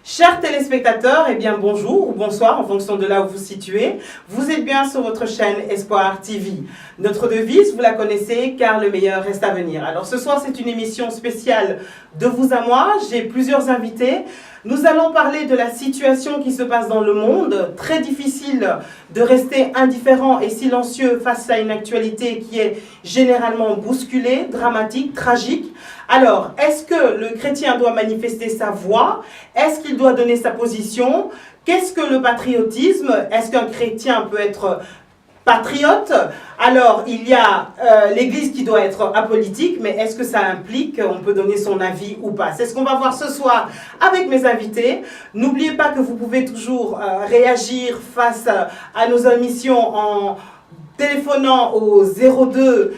Chers téléspectateurs, eh bien bonjour ou bonsoir en fonction de là où vous vous situez. Vous êtes bien sur votre chaîne Espoir TV. Notre devise, vous la connaissez, car le meilleur reste à venir. Alors ce soir, c'est une émission spéciale de vous à moi. J'ai plusieurs invités. Nous allons parler de la situation qui se passe dans le monde. Très difficile de rester indifférent et silencieux face à une actualité qui est généralement bousculée, dramatique, tragique. Alors, est-ce que le chrétien doit manifester sa voix? Est-ce qu'il doit donner sa position? Qu'est-ce que le patriotisme? Est-ce qu'un chrétien peut être patriote? Alors, il y a l'Église qui doit être apolitique, mais est-ce que ça implique qu'on peut donner son avis ou pas? C'est ce qu'on va voir ce soir avec mes invités. N'oubliez pas que vous pouvez toujours réagir face à nos émissions en téléphonant au 02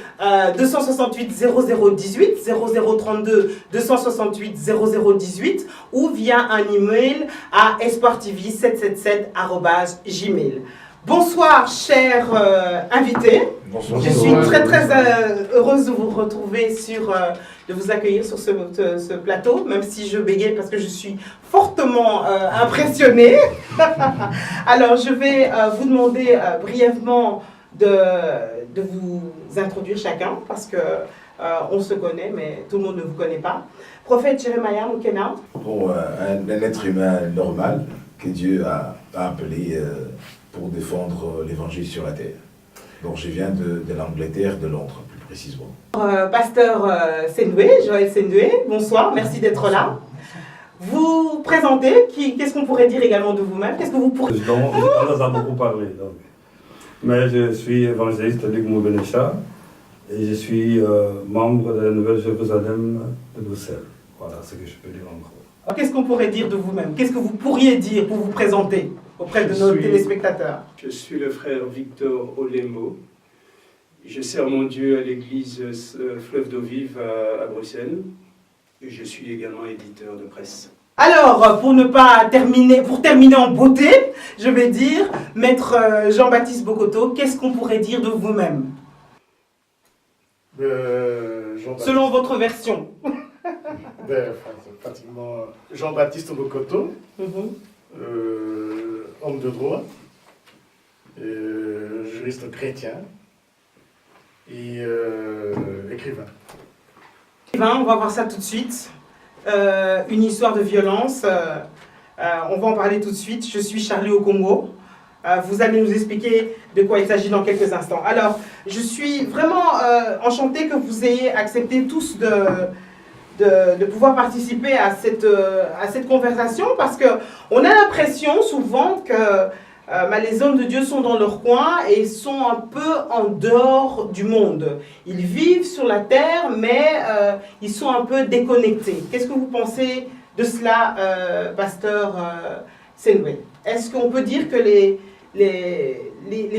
268 0018, 0032 268 0018 ou via un email à espoirtv777@gmail. Bonsoir chers invités. Bonsoir. Je suis très heureuse de vous retrouver de vous accueillir sur ce plateau, même si je bégaye parce que je suis fortement impressionnée. Alors je vais vous demander brièvement de vous introduire chacun, parce que on se connaît, mais tout le monde ne vous connaît pas. Prophète Jeremiah Mukena. Bon, un être humain normal que Dieu a appelé pour défendre l'évangile sur la terre. Donc je viens de l'Angleterre, de Londres plus précisément. Pasteur Sendoué, Joël Sendoué, bonsoir, merci d'être là. Vous présentez, qu'est-ce qu'on pourrait dire également de vous-même? Qu'est-ce que vous pourriez... On en a beaucoup parlé. Donc. Mais je suis évangéliste Luc Moubenecha et je suis membre de la Nouvelle Jérusalem de Bruxelles. Voilà ce que je peux dire en gros. Qu'est-ce qu'on pourrait dire de vous-même? Qu'est-ce que vous pourriez dire pour vous présenter auprès de nos téléspectateurs? Je suis le frère Victor Olembo. Je sers mon Dieu à l'église Fleuve d'Eau Vive à Bruxelles. Et je suis également éditeur de presse. Alors, pour terminer en beauté, je vais dire, Maître Jean-Baptiste Bokoto, qu'est-ce qu'on pourrait dire de vous-même? Selon votre version. Pratiquement Jean-Baptiste Bokoto, homme de droit, juriste chrétien et écrivain. On va voir ça tout de suite. Une histoire de violence. On va en parler tout de suite. Je suis Charlie au Congo. Vous allez nous expliquer de quoi il s'agit dans quelques instants. Alors, je suis vraiment enchantée que vous ayez accepté tous de pouvoir participer à cette conversation, parce qu'on a l'impression souvent que les hommes de Dieu sont dans leur coin et sont un peu en dehors du monde. Ils vivent sur la terre, mais ils sont un peu déconnectés. Qu'est-ce que vous pensez de cela, pasteur Sendoué? Est-ce qu'on peut dire que les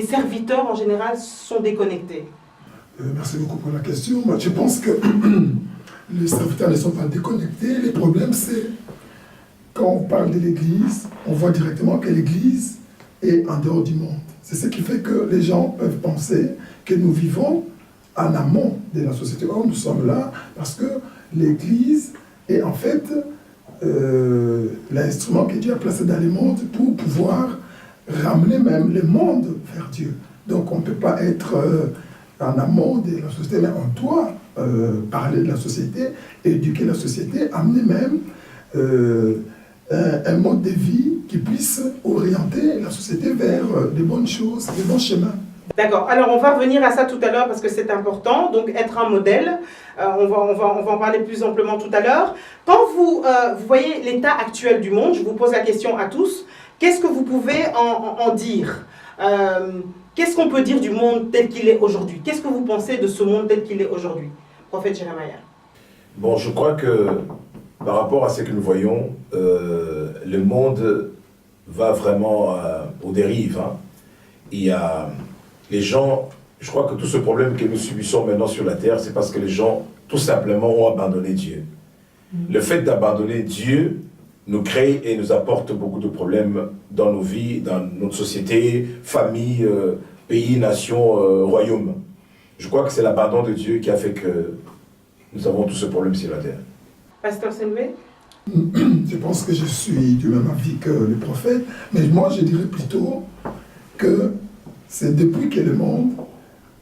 serviteurs en général sont déconnectés? Merci beaucoup pour la question. Moi, je pense que les serviteurs ne sont pas déconnectés. Le problème, c'est quand on parle de l'Église, on voit directement que l'Église est en dehors du monde. C'est ce qui fait que les gens peuvent penser que nous vivons en amont de la société. Or, nous sommes là parce que l'Église est en fait l'instrument que Dieu a placé dans le monde pour pouvoir ramener même le monde vers Dieu. Donc, on ne peut pas être en amont de la société, mais on doit parler de la société, éduquer la société, amener même un mode de vie qui puisse orienter la société vers des bonnes choses, des bons chemins. D'accord. Alors, on va revenir à ça tout à l'heure parce que c'est important. Donc, être un modèle, on va en parler plus amplement tout à l'heure. Quand vous voyez l'état actuel du monde, je vous pose la question à tous, qu'est-ce que vous pouvez en dire? Qu'est-ce qu'on peut dire du monde tel qu'il est aujourd'hui? Qu'est-ce que vous pensez de ce monde tel qu'il est aujourd'hui? Prophète Jeremiah. Bon, je crois que par rapport à ce que nous voyons, le monde va vraiment aux dérives. Hein. Il y a les gens, je crois que tout ce problème que nous subissons maintenant sur la terre, c'est parce que les gens, tout simplement, ont abandonné Dieu. Le fait d'abandonner Dieu nous crée et nous apporte beaucoup de problèmes dans nos vies, dans notre société, famille, pays, nation, royaume. Je crois que c'est l'abandon de Dieu qui a fait que nous avons tout ce problème sur la terre. Pasteur Sendoué? Je pense que je suis du même avis que le prophète, mais moi je dirais plutôt que c'est depuis que le monde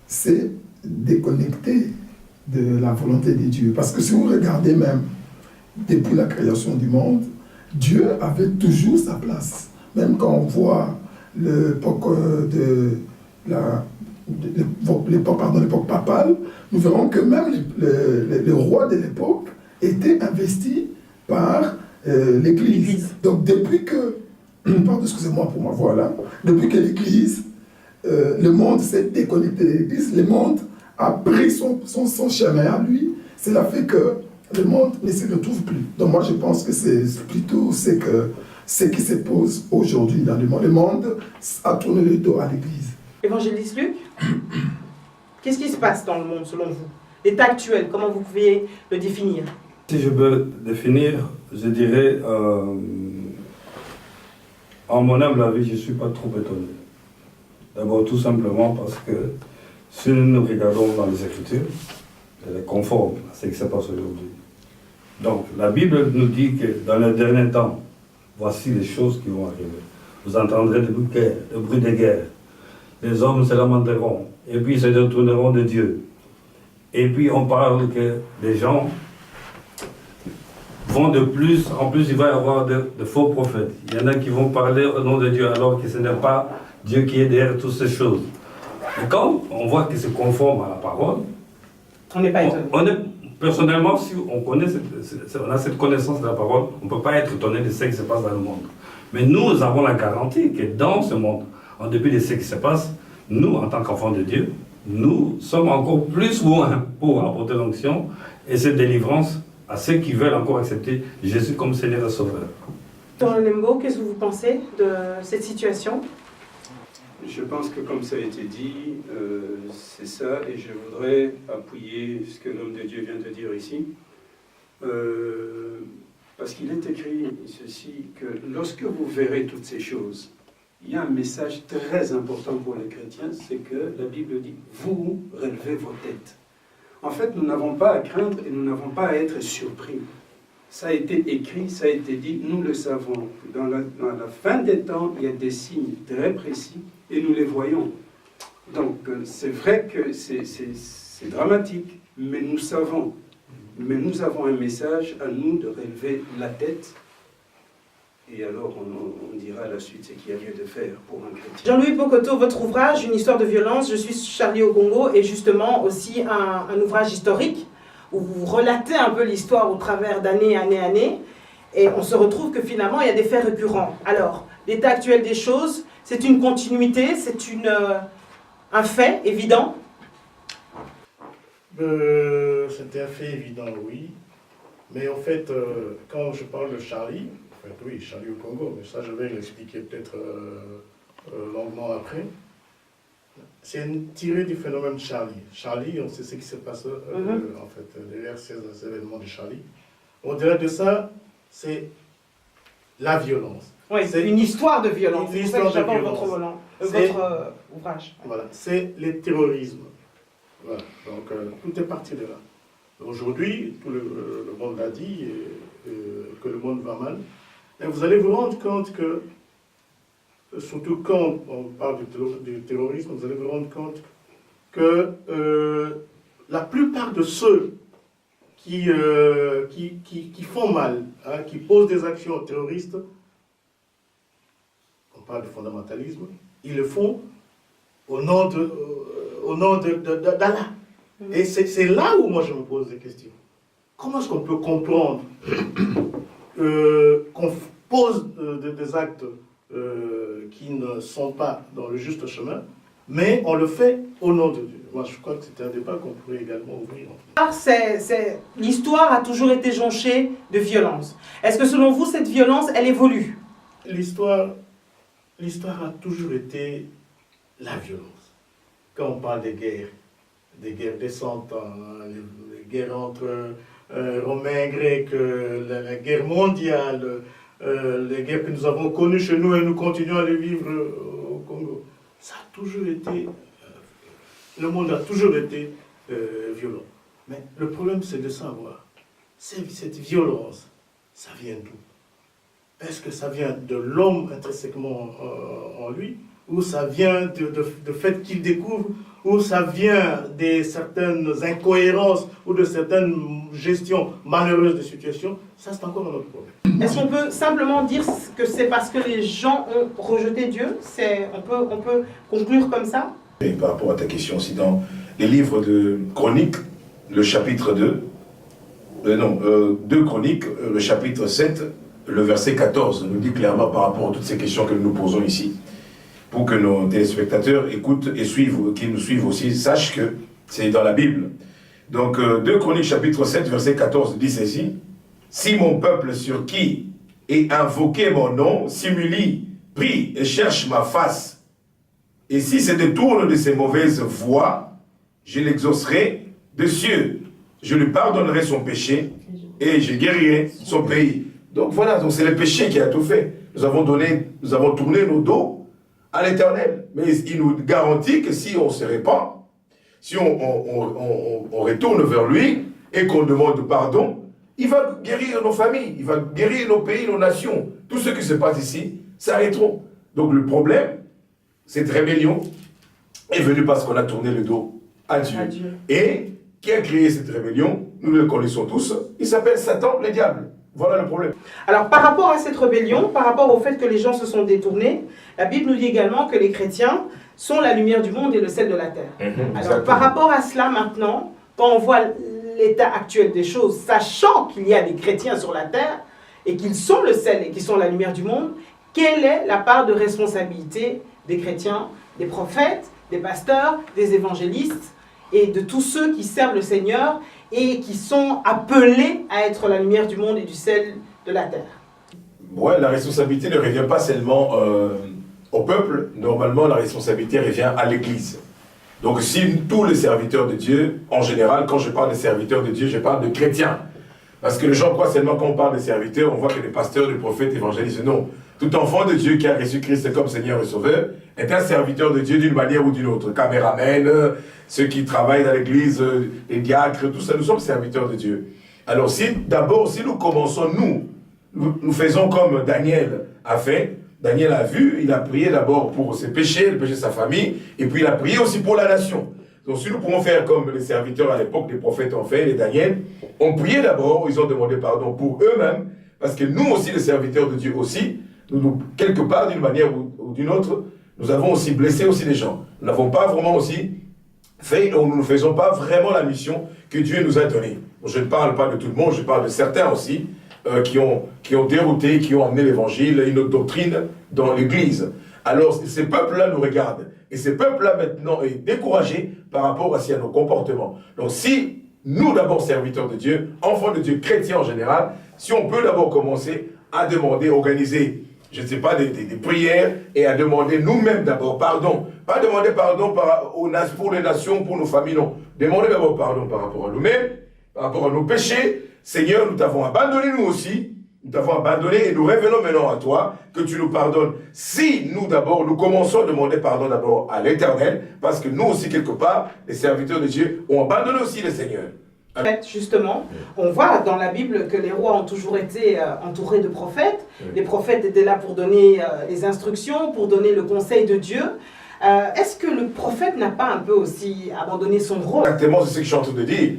s'est déconnecté de la volonté de Dieu. Parce que si vous regardez même depuis la création du monde, Dieu avait toujours sa place. Même quand on voit l'époque l'époque papale, nous verrons que même les rois de l'époque étaient investis par l'Église. Donc depuis que, pardon, excusez-moi pour ma voix là, depuis que l'Église, le monde s'est déconnecté de l'Église, le monde a pris son chemin à lui, cela fait que le monde ne se retrouve plus. Donc moi je pense que c'est plutôt ce qui se pose aujourd'hui dans le monde. Le monde a tourné le dos à l'Église. Évangéliste Luc, qu'est-ce qui se passe dans le monde selon vous? L'état actuel, comment vous pouvez le définir? Si je peux définir, je dirais, en mon humble avis, je ne suis pas trop étonné. D'abord, tout simplement parce que si nous regardons dans les Écritures, elle est conforme à ce qui se passe aujourd'hui. Donc, la Bible nous dit que dans les derniers temps, voici les choses qui vont arriver. Vous entendrez des bruits de guerre. Les hommes se lamenteront, et puis se détourneront de Dieu. Et puis on parle que les gens vont de plus en plus, il va y avoir de faux prophètes. Il y en a qui vont parler au nom de Dieu, alors que ce n'est pas Dieu qui est derrière toutes ces choses. Et quand on voit qu'ils se conforment à la parole, On n'est pas étonné. Personnellement, si on a cette connaissance de la parole, on ne peut pas être étonné de ce qui se passe dans le monde. Mais nous avons la garantie que dans ce monde, en dépit de ce qui se passe, nous, en tant qu'enfants de Dieu, nous sommes encore plus loin pour apporter l'onction et cette délivrance à ceux qui veulent encore accepter Jésus comme Seigneur et Sauveur. Dans le Lembo, qu'est-ce que vous pensez de cette situation? Je pense que comme ça a été dit, c'est ça, et je voudrais appuyer ce que l'homme de Dieu vient de dire ici, parce qu'il est écrit ceci, que lorsque vous verrez toutes ces choses, il y a un message très important pour les chrétiens, c'est que la Bible dit « vous relevez vos têtes ». En fait, nous n'avons pas à craindre et nous n'avons pas à être surpris. Ça a été écrit, ça a été dit, nous le savons. Dans la fin des temps, il y a des signes très précis et nous les voyons. Donc, c'est vrai que c'est dramatique, mais nous savons. Mais nous avons un message à nous de relever la tête. Et alors, on dira à la suite ce qu'il y a lieu de faire pour un chrétien. Jean-Louis Bokoto, votre ouvrage, Une histoire de violence, je suis Charlie au Congo, est justement aussi un ouvrage historique où vous relatez un peu l'histoire au travers d'année, et on se retrouve que finalement, il y a des faits récurrents. Alors, l'état actuel des choses, c'est une continuité, c'est un fait évident? C'était un fait évident, oui. Mais en fait, quand je parle de Charlie, en fait, oui, Charlie au Congo, mais ça je vais l'expliquer peut-être longuement après. C'est tiré du phénomène Charlie. Charlie, on sait ce qui s'est passé en fait, derrière ces événements de Charlie. On dirait de ça, c'est la violence. Oui, c'est une histoire de violence. Une C'est pour ça que histoire de j'aborde violence. votre ouvrage. Voilà, c'est le terrorisme. Voilà, donc tout est parti de là. Aujourd'hui, tout le monde l'a dit, que le monde va mal. Et vous allez vous rendre compte que, surtout quand on parle du terrorisme, vous allez vous rendre compte que la plupart de ceux qui font mal, hein, qui posent des actions terroristes, on parle de fondamentalisme, ils le font au nom d'Allah. Et c'est là où moi je me pose des questions. Comment est-ce qu'on peut comprendre qu'on pose des actes qui ne sont pas dans le juste chemin, mais on le fait au nom de Dieu? Moi je crois que c'est un débat qu'on pourrait également ouvrir. L'histoire a toujours été jonchée de violence. Est-ce que selon vous, cette violence, elle évolue? L'histoire a toujours été la violence. Quand on parle des guerres des 100 ans, les guerres entre Romains, Grecs, la guerre mondiale, les guerres que nous avons connues chez nous et nous continuons à les vivre au Congo, ça a toujours été, le monde a toujours été violent. Mais le problème, c'est de savoir, cette violence, ça vient d'où? Est-ce que ça vient de l'homme intrinsèquement en lui, ou ça vient de fait qu'il découvre, ou ça vient de certaines incohérences ou de certaines gestions malheureuses de situations? Ça, c'est encore un autre problème. Est-ce qu'on peut simplement dire que c'est parce que les gens ont rejeté Dieu? On peut conclure comme ça? Et par rapport à ta question aussi, dans les livres de Chroniques, le chapitre 2 Chroniques, le chapitre 7, le verset 14, nous dit clairement par rapport à toutes ces questions que nous nous posons ici, pour que nos téléspectateurs écoutent et suivent, qu'ils nous suivent aussi, sachent que c'est dans la Bible. Donc 2 Chroniques chapitre 7, verset 14 dit ceci: « Si mon peuple sur qui est invoqué mon nom s'humilie, prie et cherche ma face, et si se détourne de ses mauvaises voies, je l'exaucerai des cieux, je lui pardonnerai son péché et je guérirai son pays. » Donc voilà, donc c'est le péché qui a tout fait. Nous avons tourné nos dos à l'Éternel. Mais il nous garantit que si on se répand, si on retourne vers lui et qu'on demande pardon, il va guérir nos familles, il va guérir nos pays, nos nations. Tout ce qui se passe ici s'arrêteront. Donc le problème, cette rébellion est venue parce qu'on a tourné le dos à Dieu. Et qui a créé cette rébellion, nous le connaissons tous, il s'appelle Satan, le diable. Voilà le problème. Alors, par rapport à cette rébellion, par rapport au fait que les gens se sont détournés, la Bible nous dit également que les chrétiens sont la lumière du monde et le sel de la terre. Alors, par rapport à cela maintenant, quand on voit l'état actuel des choses, sachant qu'il y a des chrétiens sur la terre et qu'ils sont le sel et qu'ils sont la lumière du monde, quelle est la part de responsabilité des chrétiens, des prophètes, des pasteurs, des évangélistes et de tous ceux qui servent le Seigneur et qui sont appelés à être la lumière du monde et du sel de la terre? Ouais, la responsabilité ne revient pas seulement au peuple, normalement la responsabilité revient à l'Église. Donc si tous les serviteurs de Dieu, en général, quand je parle de serviteurs de Dieu, je parle de chrétiens. Parce que les gens croient seulement quand on parle de serviteurs, on voit que les pasteurs, les prophètes, évangélistes, non. Tout enfant de Dieu qui a reçu Christ comme Seigneur et Sauveur est un serviteur de Dieu d'une manière ou d'une autre. Caméramen, ceux qui travaillent dans l'église, les diacres, tout ça, nous sommes serviteurs de Dieu. Alors d'abord, si nous commençons, nous faisons comme Daniel a fait. Daniel a vu, il a prié d'abord pour ses péchés, le péché de sa famille, et puis il a prié aussi pour la nation. Donc si nous pouvons faire comme les serviteurs à l'époque, les prophètes ont fait, les Daniel, ont prié d'abord, ils ont demandé pardon pour eux-mêmes, parce que nous aussi, les serviteurs de Dieu aussi, quelque part, d'une manière ou d'une autre, nous avons aussi blessé aussi les gens. Nous n'avons pas vraiment aussi fait, nous ne faisons pas vraiment la mission que Dieu nous a donnée. Je ne parle pas de tout le monde, je parle de certains aussi, qui ont dérouté, qui ont amené l'évangile, une autre doctrine dans l'église. Alors, ces peuples-là nous regardent. Et ces peuples-là, maintenant, est découragé par rapport à nos comportements. Donc, si nous, d'abord, serviteurs de Dieu, enfants de Dieu, chrétiens en général, si on peut d'abord commencer à demander, organiser, je ne sais pas, des prières, et à demander nous-mêmes d'abord pardon. Pas demander pardon pour les nations, pour nos familles, non. Demander d'abord pardon par rapport à nous-mêmes, par rapport à nos péchés. Seigneur, nous t'avons abandonné nous aussi, nous t'avons abandonné et nous révélons maintenant à toi que tu nous pardonnes. Si nous d'abord, nous commençons à demander pardon d'abord à l'Éternel, parce que nous aussi quelque part, les serviteurs de Dieu ont abandonné aussi le Seigneur. En fait, justement, on voit dans la Bible que les rois ont toujours été entourés de prophètes. Les prophètes étaient là pour donner les instructions, pour donner le conseil de Dieu. Est-ce que le prophète n'a pas un peu aussi abandonné son rôle? Exactement, c'est ce que je suis en train de dire.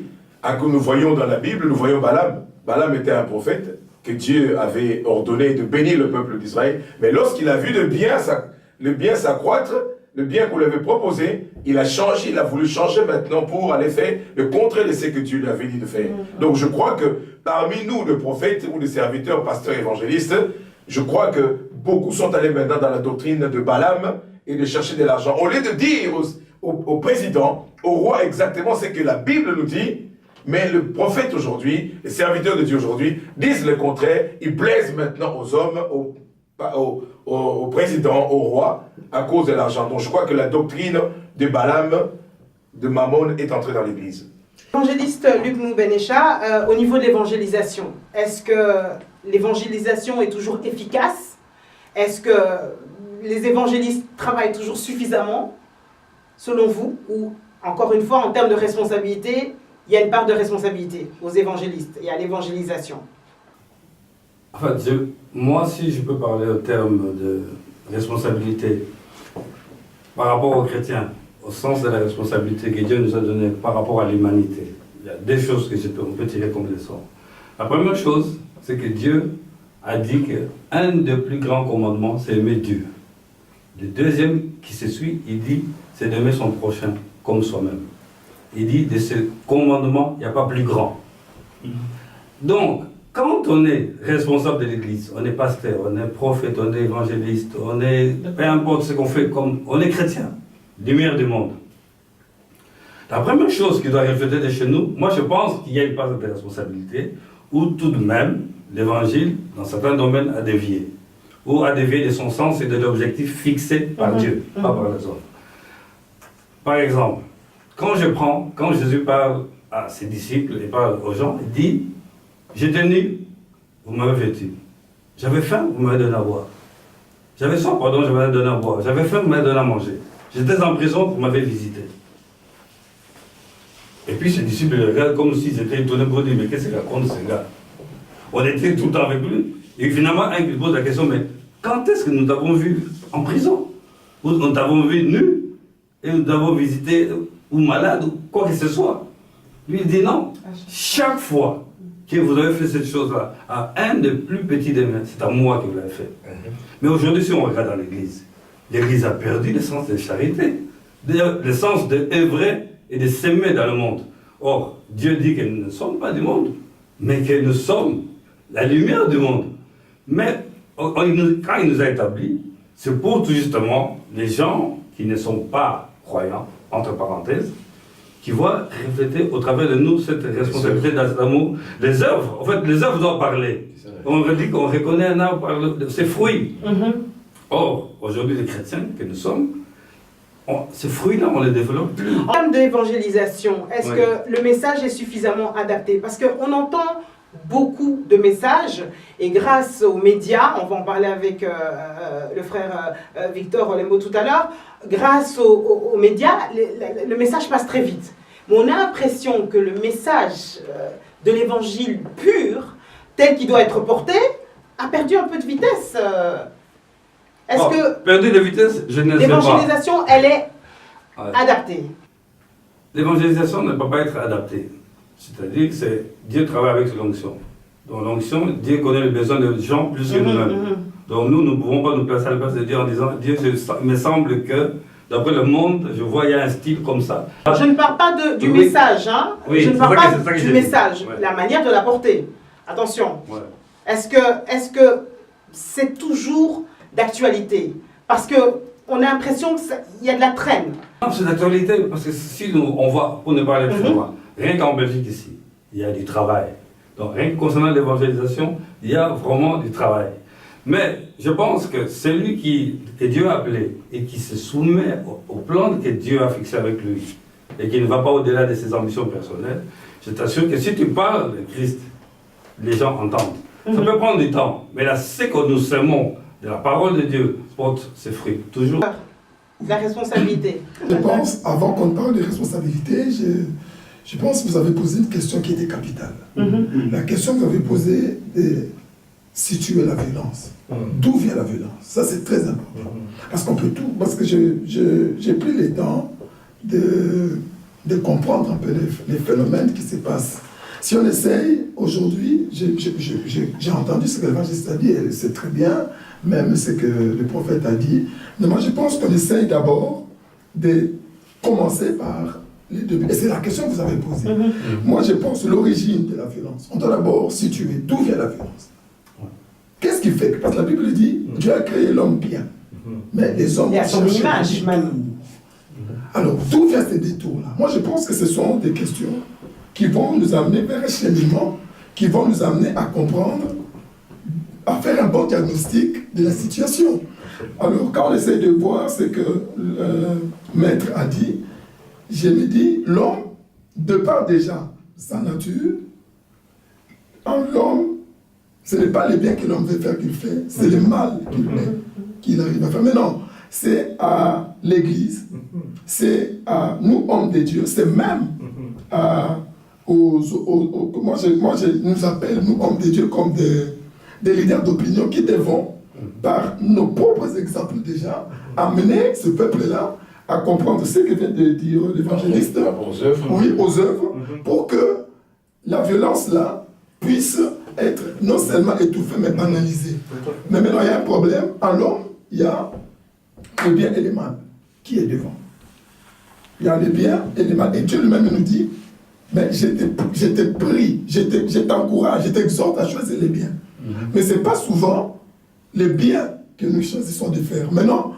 Comme nous voyons dans la Bible, nous voyons Balaam. Balaam était un prophète que Dieu avait ordonné de bénir le peuple d'Israël. Mais lorsqu'il a vu le bien s'accroître, le bien qu'on lui avait proposé, il a changé, il a voulu changer maintenant pour aller faire le contraire de ce que Dieu lui avait dit de faire. Donc je crois que parmi nous, les prophètes ou les serviteurs, pasteurs, évangélistes, je crois que beaucoup sont allés maintenant dans la doctrine de Balaam et de chercher de l'argent. Au lieu de dire au président, au roi exactement ce que la Bible nous dit, mais le prophète aujourd'hui, les serviteurs de Dieu aujourd'hui, disent le contraire, ils plaisent maintenant aux hommes, au président, au roi, à cause de l'argent. Donc je crois que la doctrine de Balaam, de Mammon, est entrée dans l'église. Évangéliste Luc Moubenécha, au niveau de l'évangélisation, est-ce que l'évangélisation est toujours efficace? Est-ce que les évangélistes travaillent toujours suffisamment, selon vous? Ou, encore une fois, en termes de responsabilité, il y a une part de responsabilité aux évangélistes et à l'évangélisation? En fait, moi, si je peux parler en termes de responsabilité par rapport aux chrétiens, au sens de la responsabilité que Dieu nous a donnée par rapport à l'humanité, il y a des choses que on peut tirer comme leçon. La première chose, c'est que Dieu a dit qu'un des plus grands commandements, c'est aimer Dieu. Le deuxième qui se suit, il dit, c'est d'aimer son prochain comme soi-même. Il dit, de ce commandement, il n'y a pas plus grand. Donc, quand on est responsable de l'Église, on est pasteur, on est prophète, on est évangéliste, on est, peu importe ce qu'on fait, comme on est chrétien, lumière du monde. La première chose qui doit refléter de chez nous, moi je pense qu'il y a une part de responsabilité où tout de même l'Évangile, dans certains domaines, a dévié. Ou a dévié de son sens et de l'objectif fixé par Dieu, pas par les autres. Par exemple, quand Jésus parle à ses disciples et parle aux gens, il dit, j'étais nu, vous m'avez vêtu. J'avais faim, vous m'avez donné à boire. J'avais soif, pardon, je m'avais donné à boire. J'avais faim, vous m'avez donné à manger. J'étais en prison, vous m'avez visité. Et puis ses disciples le regardent comme s'ils étaient étonnés pour dire, mais qu'est-ce qu'il raconte ce gars? On était tout le temps avec lui. Et finalement, un qui pose la question, mais quand est-ce que nous t'avons vu en prison? Ou nous t'avons vu nu? Et nous t'avons visité ou malade, ou quoi que ce soit? Lui, il dit non. Chaque fois que vous avez fait cette chose-là, à un des plus petits des mains, c'est à moi que vous l'avez fait. Mais aujourd'hui, si on regarde dans l'Église, l'Église a perdu le sens de charité, le sens d'œuvrer et de s'aimer dans le monde. Or, Dieu dit que nous ne sommes pas du monde, mais que nous sommes la lumière du monde. Mais quand il nous a établis, c'est pour tout justement les gens qui ne sont pas croyants, entre parenthèses, qui voient refléter au travers de nous cette responsabilité d'amour. Les œuvres, en fait, les œuvres doivent parler. On dit qu'on reconnaît un arbre par ses fruits. Or, aujourd'hui, les chrétiens que nous sommes, ces fruits-là, on les développe plus. En termes d'évangélisation, est-ce que le message est suffisamment adapté? Parce qu'on entend beaucoup de messages et grâce aux médias, on va en parler avec le frère Victor Olembo tout à l'heure, grâce aux médias, le message passe très vite. Mais on a l'impression que le message de l'évangile pur, tel qu'il doit être porté, a perdu un peu de vitesse. Est-ce que perdu de vitesse, je ne sais pas. L'évangélisation, elle est adaptée? L'évangélisation ne peut pas être adaptée. C'est-à-dire que Dieu travaille avec l'onction. Dans l'onction, Dieu connaît les besoins des gens plus que nous-mêmes. Donc nous ne pouvons pas nous placer à la place de Dieu en disant, Dieu, il me semble que, d'après le monde, je vois, il y a un style comme ça. Je ne parle pas du message, hein. Oui, je ne parle pas du message, ouais. La manière de l'apporter. Attention. Ouais. Est-ce que c'est toujours d'actualité? Parce qu'on a l'impression qu'il y a de la traîne. Non, c'est d'actualité, parce que si nous, on voit, pour ne pas aller plus loin, rien qu'en Belgique ici, il y a du travail. Donc rien que concernant l'évangélisation, il y a vraiment du travail. Mais je pense que celui que Dieu a appelé et qui se soumet au plan que Dieu a fixé avec lui et qui ne va pas au-delà de ses ambitions personnelles, je t'assure que si tu parles de Christ, les gens entendent. Ça peut prendre du temps, mais là, c'est que nous semons de la parole de Dieu porte ses fruits, toujours. La responsabilité. Je pense, avant qu'on parle de responsabilité, je pense que vous avez posé une question qui était capitale. La question que vous avez posée est situer la violence. D'où vient la violence? Ça, c'est très important. Parce qu'on peut tout, parce que j'ai pris le temps de comprendre un peu les phénomènes qui se passent. Si on essaye, aujourd'hui, j'ai entendu ce que l'évangéliste a dit, et c'est très bien, même ce que le prophète a dit. Mais moi, je pense qu'on essaye d'abord de commencer par les débuts. Et c'est la question que vous avez posée. Moi, je pense l'origine de la violence. On doit d'abord situer d'où vient la violence. Qu'est-ce qui fait? Parce que la Bible dit, Dieu a créé l'homme bien. Mais les hommes... Et à son image, même. Alors, d'où vient ces détours-là? Moi, je pense que ce sont des questions qui vont nous amener vers un cheminement, qui vont nous amener à comprendre, à faire un bon diagnostic de la situation. Alors, quand on essaie de voir ce que le maître a dit, je me dis, l'homme, de par déjà sa nature, en l'homme, ce n'est pas le bien que l'homme veut faire qu'il fait, c'est le mal qu'il arrive à faire. Mais non, c'est à l'Église, c'est à nous, hommes de Dieu, c'est même à... moi, je nous appelle, nous, hommes de Dieu, comme des leaders d'opinion qui devront, par nos propres exemples déjà, amener ce peuple-là à comprendre ce que vient de dire l'évangéliste, oui, aux œuvres, pour que la violence-là puisse être non seulement étouffée, mais banalisée. Mais maintenant, il y a un problème. En l'homme, il y a le bien et le mal. Qui est devant? Il y a le bien et le mal. Et Dieu lui-même nous dit, mais je t'ai pris, je t'encourage, je t'exhorte à choisir les biens. Mais ce n'est pas souvent les biens que nous choisissons de faire. Maintenant,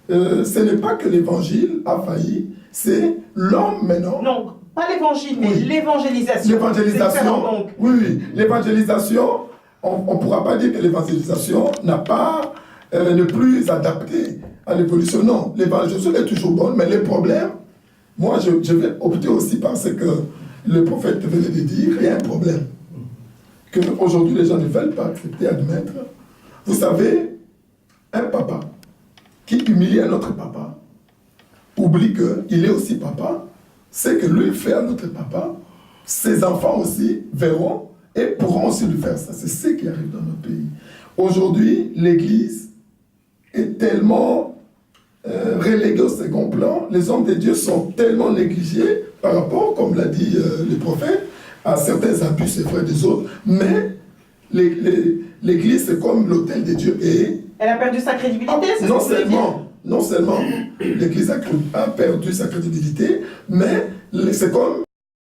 ce n'est pas que l'évangile a failli, c'est l'homme maintenant. Non, pas l'évangile, mais Oui. l'évangélisation. L'évangélisation, oui, l'évangélisation, on ne pourra pas dire que l'évangélisation n'est plus adaptée à l'évolution. Non, l'évangélisation est toujours bonne, mais les problèmes, moi je vais opter aussi parce que le prophète venait de dire, il y a un problème qu'aujourd'hui les gens ne veulent pas accepter, admettre. Vous savez, un papa qui humilie un autre papa, oublie qu'il est aussi papa, c'est que lui fait à notre papa, ses enfants aussi verront et pourront aussi lui faire ça. C'est ce qui arrive dans notre pays. Aujourd'hui, l'Église est tellement reléguée au second plan, les hommes de Dieu sont tellement négligés par rapport, comme l'a dit le prophète, à certains abus, c'est vrai, des autres, mais l'Église, c'est comme l'autel de Dieu et Elle a perdu sa crédibilité, c'est non ce que vous voulez dire? seulement l'Église a perdu sa crédibilité, mais c'est comme